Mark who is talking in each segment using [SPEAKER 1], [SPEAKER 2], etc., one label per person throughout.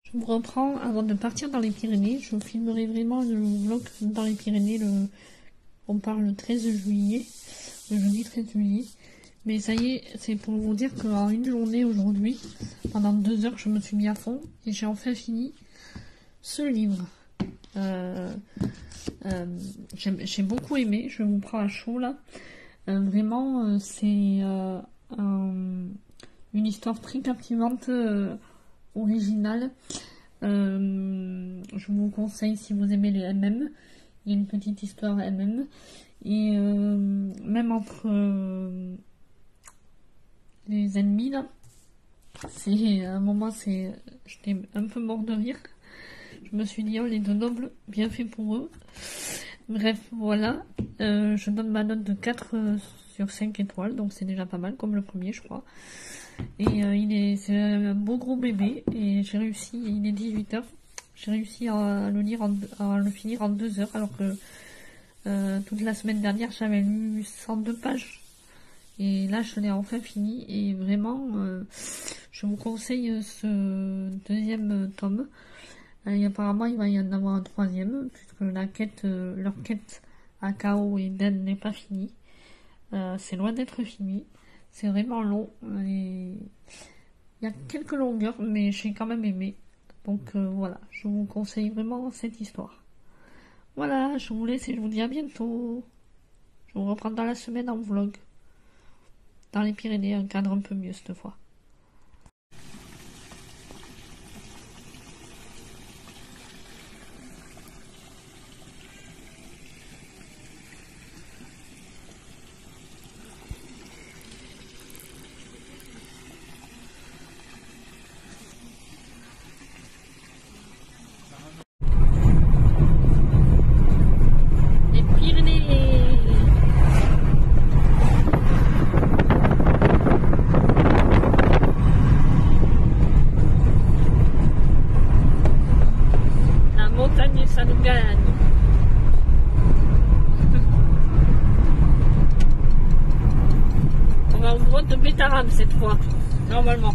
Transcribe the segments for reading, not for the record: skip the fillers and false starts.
[SPEAKER 1] Je vous reprends avant de partir dans les Pyrénées. Je filmerai vraiment le vlog dans les Pyrénées. On parle le 13 juillet, le jeudi 13 juillet. Mais ça y est, c'est pour vous dire qu'en une journée aujourd'hui, pendant 2 heures, je me suis mis à fond et j'ai enfin fini ce livre. J'ai beaucoup aimé, je vous prends à chaud là. Vraiment, c'est une histoire très captivante, originale. Je vous conseille si vous aimez les MM. Il y a une petite histoire MM. Et même entre les ennemis là, c'est à un moment, j'étais un peu mort de rire. Je me suis dit, oh les deux nobles, bien fait pour eux. Bref, voilà. Je donne ma note de 4 sur 5 étoiles, donc c'est déjà pas mal, comme le premier, je crois. Et c'est un beau gros bébé, et j'ai réussi, il est 18h, j'ai réussi à le finir en 2 heures, alors que toute la semaine dernière, j'avais lu 102 pages. Et là, je l'ai enfin fini, et vraiment, je vous conseille ce deuxième tome. Et apparemment, il va y en avoir un troisième, puisque leur quête à Chaos et Den n'est pas finie. C'est loin d'être fini. C'est vraiment long. Et il y a quelques longueurs, mais j'ai quand même aimé. Donc voilà, je vous conseille vraiment cette histoire. Voilà, je vous laisse et je vous dis à bientôt. Je vous reprends dans la semaine en vlog. Dans les Pyrénées, un cadre un peu mieux cette fois. Ça nous gagne. On va au vote de Bétarame cette fois, normalement.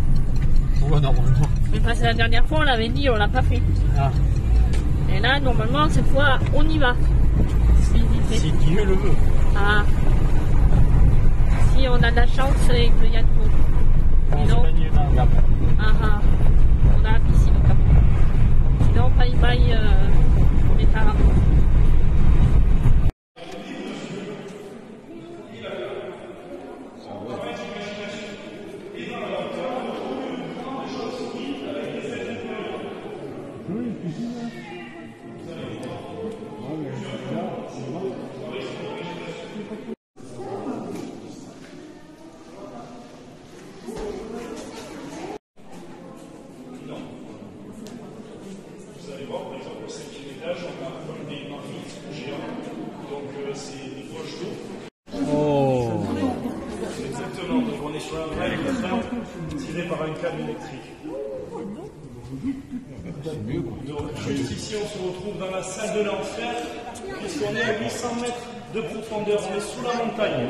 [SPEAKER 2] Ouais, normalement.
[SPEAKER 1] Mais parce que la dernière fois on l'avait dit, on l'a pas fait.
[SPEAKER 2] Ah.
[SPEAKER 1] Et là, normalement, cette fois, on y va.
[SPEAKER 2] Si Dieu le veut.
[SPEAKER 1] Ah. Si on a de la chance et qu'il y a de l'eau. Sinon, on a la piscine au cap. Sinon, bye bye. Bétarame.
[SPEAKER 2] Oh.
[SPEAKER 3] Exactement, donc on est sur un vrai électron tiré par un câble électrique. Donc juste ici on se retrouve dans la salle de l'enfer, puisqu'on est à 800 mètres de profondeur, on est sous la montagne.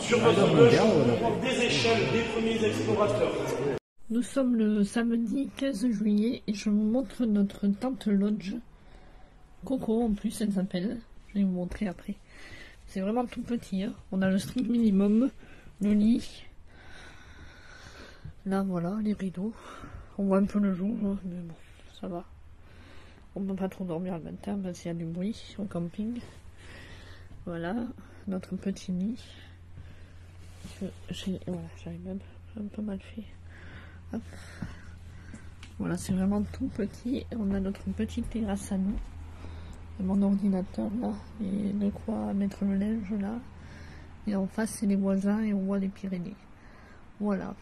[SPEAKER 3] Sur notre gauche, on voit des échelles des premiers explorateurs.
[SPEAKER 1] Nous sommes le samedi 15 juillet et je vous montre notre tente lodge. Coco en plus elle s'appelle, je vais vous montrer après. C'est vraiment tout petit, hein. On a le strict minimum, le lit. Là voilà, les rideaux. On voit un peu le jour, hein, mais bon, ça va. On ne peut pas trop dormir le matin parce qu'il y a du bruit au camping. Voilà, notre petit lit. Voilà, j'avais même un peu mal fait. Hop. Voilà, c'est vraiment tout petit. On a notre petite terrasse à nous. Et mon ordinateur là, et de quoi mettre le linge là. Et en face c'est les voisins et on voit les Pyrénées. Voilà.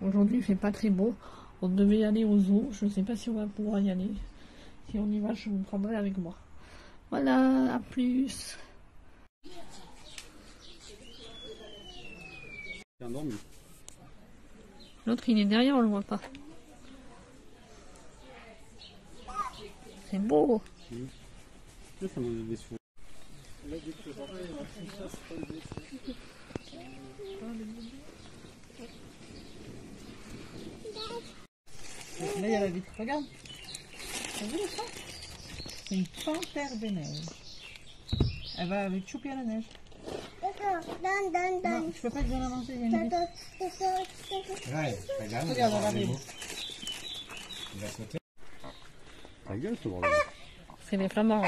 [SPEAKER 1] Aujourd'hui il fait pas très beau. On devait aller au zoo. Je ne sais pas si on va pouvoir y aller. Si on y va, je vous prendrai avec moi. Voilà, à plus. L'autre il est derrière, on le voit pas. C'est beau.
[SPEAKER 2] Ça m'a déçu.
[SPEAKER 4] Là, il y a la vitre. Regarde. T'as vu le son? C'est une panthère des neiges. Elle va avec Choupi à la neige. Non, je peux pas bien avancer, il y a une bête.
[SPEAKER 2] Ouais, regarde,
[SPEAKER 4] Regardez.
[SPEAKER 2] il va sauter. Ta gueule, ce bordel.
[SPEAKER 1] C'est les flamands.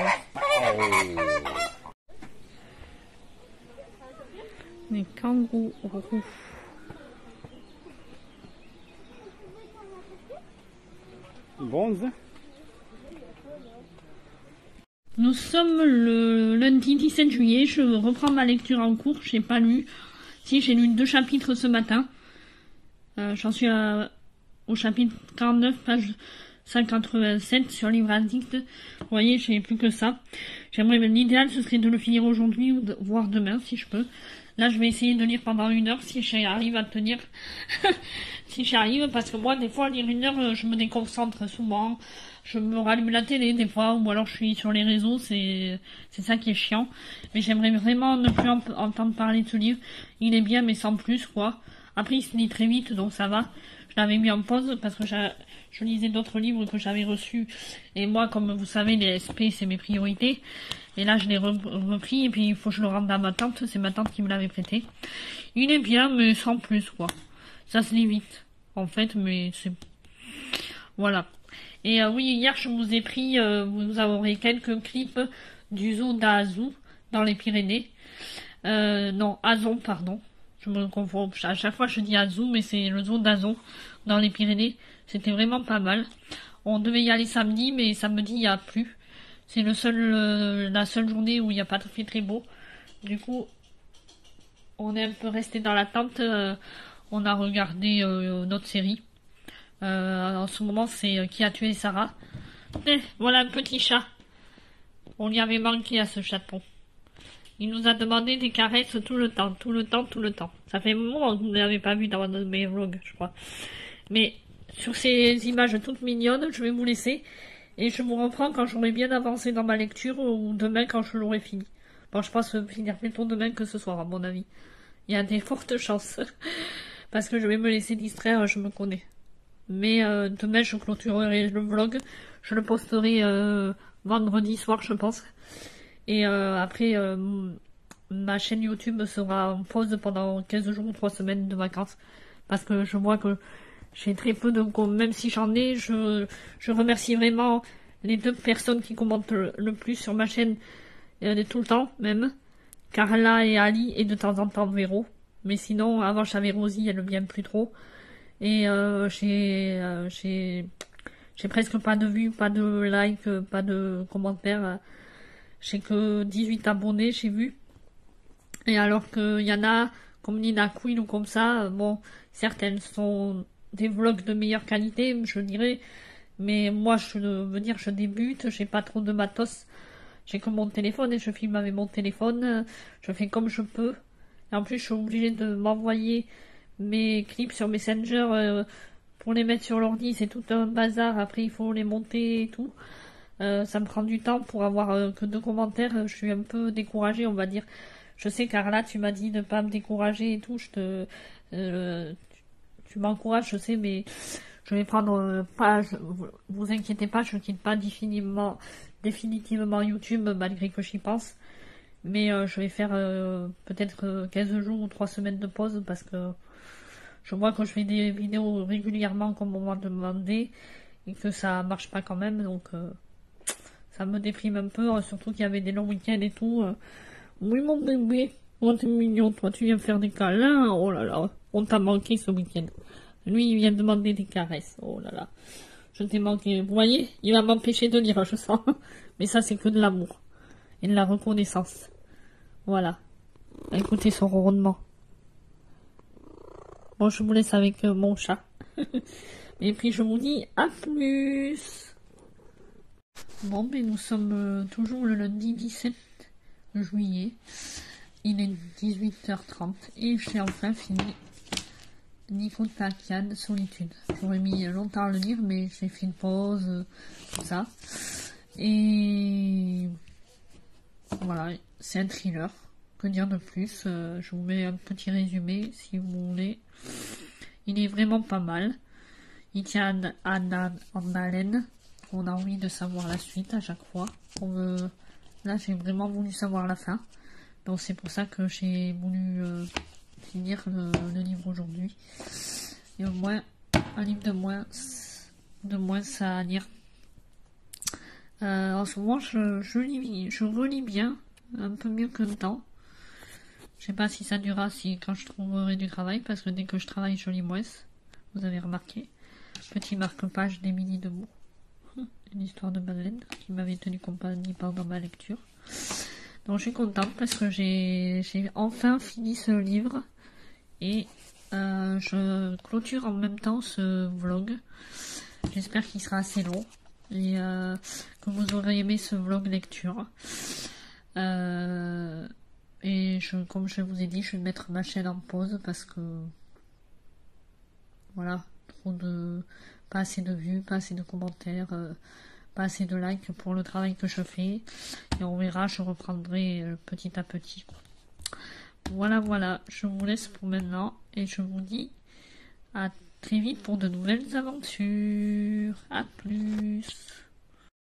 [SPEAKER 1] Les kangourous.
[SPEAKER 2] Bronze.
[SPEAKER 1] Nous sommes le lundi 17 juillet, je reprends ma lecture en cours, j'ai pas lu. Si, j'ai lu 2 chapitres ce matin. J'en suis au chapitre 49, page 187 sur Livre Addict. Vous voyez, j'ai plus que ça. L'idéal, ce serait de le finir aujourd'hui ou voire demain, si je peux. Là, je vais essayer de lire pendant 1 heure, si j'arrive à tenir. Si j'y arrive, parce que moi, des fois, lire 1 heure, je me déconcentre souvent. Je me rallume la télé, des fois, ou alors je suis sur les réseaux, c'est ça qui est chiant. Mais j'aimerais vraiment ne plus entendre parler de ce livre. Il est bien, mais sans plus, quoi. Après, il se lit très vite, donc ça va. Je l'avais mis en pause, parce que je lisais d'autres livres que j'avais reçus. Et moi, comme vous savez, les SP, c'est mes priorités. Et là, je l'ai repris, et puis il faut que je le rende à ma tante. C'est ma tante qui me l'avait prêté. Il est bien, mais sans plus, quoi. Ça se lit vite, en fait, mais c'est... Voilà. Et oui, hier, je vous ai pris, vous aurez quelques clips du zoo d'Azou, dans les Pyrénées. Non, Azon, pardon. Je me confonds. À chaque fois, je dis Azou, mais c'est le zoo d'Azon, dans les Pyrénées. C'était vraiment pas mal. On devait y aller samedi, mais samedi, il n'y a plus. C'est la seule journée où il n'y a pas fait très beau. Du coup, on est un peu resté dans l'attente. On a regardé notre série. En ce moment, c'est Qui a tué Sarah. Voilà un petit chat. On lui avait manqué à ce chaton. Il nous a demandé des caresses tout le temps. Ça fait un moment que vous ne l'avez pas vu dans mes vlogs, je crois. Mais sur ces images toutes mignonnes, je vais vous laisser. Et je vous reprends quand j'aurai bien avancé dans ma lecture ou demain quand je l'aurai fini. Bon, je pense finir plutôt demain que ce soir, à mon avis. Il y a des fortes chances. Parce que je vais me laisser distraire, je me connais. Mais demain, je clôturerai le vlog. Je le posterai vendredi soir, je pense. Et après, ma chaîne YouTube sera en pause pendant 15 jours ou 3 semaines de vacances. Parce que je vois que j'ai très peu de... Même si j'en ai, je remercie vraiment les 2 personnes qui commentent le plus sur ma chaîne. Tout le temps, même. Carla et Ali, et de temps en temps Véro. Mais sinon, avant j'avais Rosie, elle ne vient plus trop. Et j'ai presque pas de vues, pas de likes, pas de commentaires. J'ai que 18 abonnés, j'ai vu. Et alors qu'il y en a, comme Nina Queen ou comme ça, bon, certaines sont des vlogs de meilleure qualité, je dirais. Mais moi, je veux dire, je débute, j'ai pas trop de matos. J'ai que mon téléphone et je filme avec mon téléphone. Je fais comme je peux. Et en plus, je suis obligée de m'envoyer mes clips sur Messenger pour les mettre sur l'ordi. C'est tout un bazar. Après, il faut les monter et tout. Ça me prend du temps pour avoir que 2 commentaires. Je suis un peu découragée, on va dire. Je sais, Carla, tu m'as dit de pas me décourager et tout. Tu m'encourages, je sais, mais je vais prendre pas. Vous inquiétez pas, je quitte pas définitivement YouTube malgré que j'y pense. Mais je vais faire peut-être 15 jours ou 3 semaines de pause parce que je vois que je fais des vidéos régulièrement comme on m'a demandé et que ça marche pas quand même, donc ça me déprime un peu, surtout qu'il y avait des longs week-ends et tout. Oui mon bébé, oh t'es mignon, toi tu viens faire des câlins, oh là là, on t'a manqué ce week-end. Lui il vient demander des caresses, oh là là, je t'ai manqué, vous voyez, il va m'empêcher de lire, je sens, mais ça c'est que de l'amour et de la reconnaissance. Voilà, écoutez son ronronnement. Bon, je vous laisse avec mon chat. Et puis je vous dis à plus. Bon, mais nous sommes toujours le lundi 17 juillet. Il est 18h30 et j'ai enfin fini Nico Takian, Solitude. J'aurais mis longtemps à le lire, mais j'ai fait une pause, tout ça. Et voilà, c'est un thriller. Que dire de plus, je vous mets un petit résumé si vous voulez. Il est vraiment pas mal. Il tient en haleine. on a envie de savoir la suite à chaque fois. Là, j'ai vraiment voulu savoir la fin. Donc c'est pour ça que j'ai voulu finir le livre aujourd'hui. Et au moins, un livre de moins ça à lire. En ce moment, je relis bien, un peu mieux que le temps. Je sais pas si ça durera quand je trouverai du travail, parce que dès que je travaille, je lis moins. Vous avez remarqué. Petit marque-page d'Émilie Demoux. Une histoire de Madeleine qui m'avait tenu compagnie pendant ma lecture. Donc je suis contente parce que j'ai enfin fini ce livre. Et je clôture en même temps ce vlog. J'espère qu'il sera assez long. Et que vous aurez aimé ce vlog lecture. Et comme je vous ai dit, je vais mettre ma chaîne en pause parce que voilà, pas assez de vues, pas assez de commentaires, pas assez de likes pour le travail que je fais. Et on verra, je reprendrai petit à petit. Voilà, je vous laisse pour maintenant et je vous dis à très vite pour de nouvelles aventures. À plus.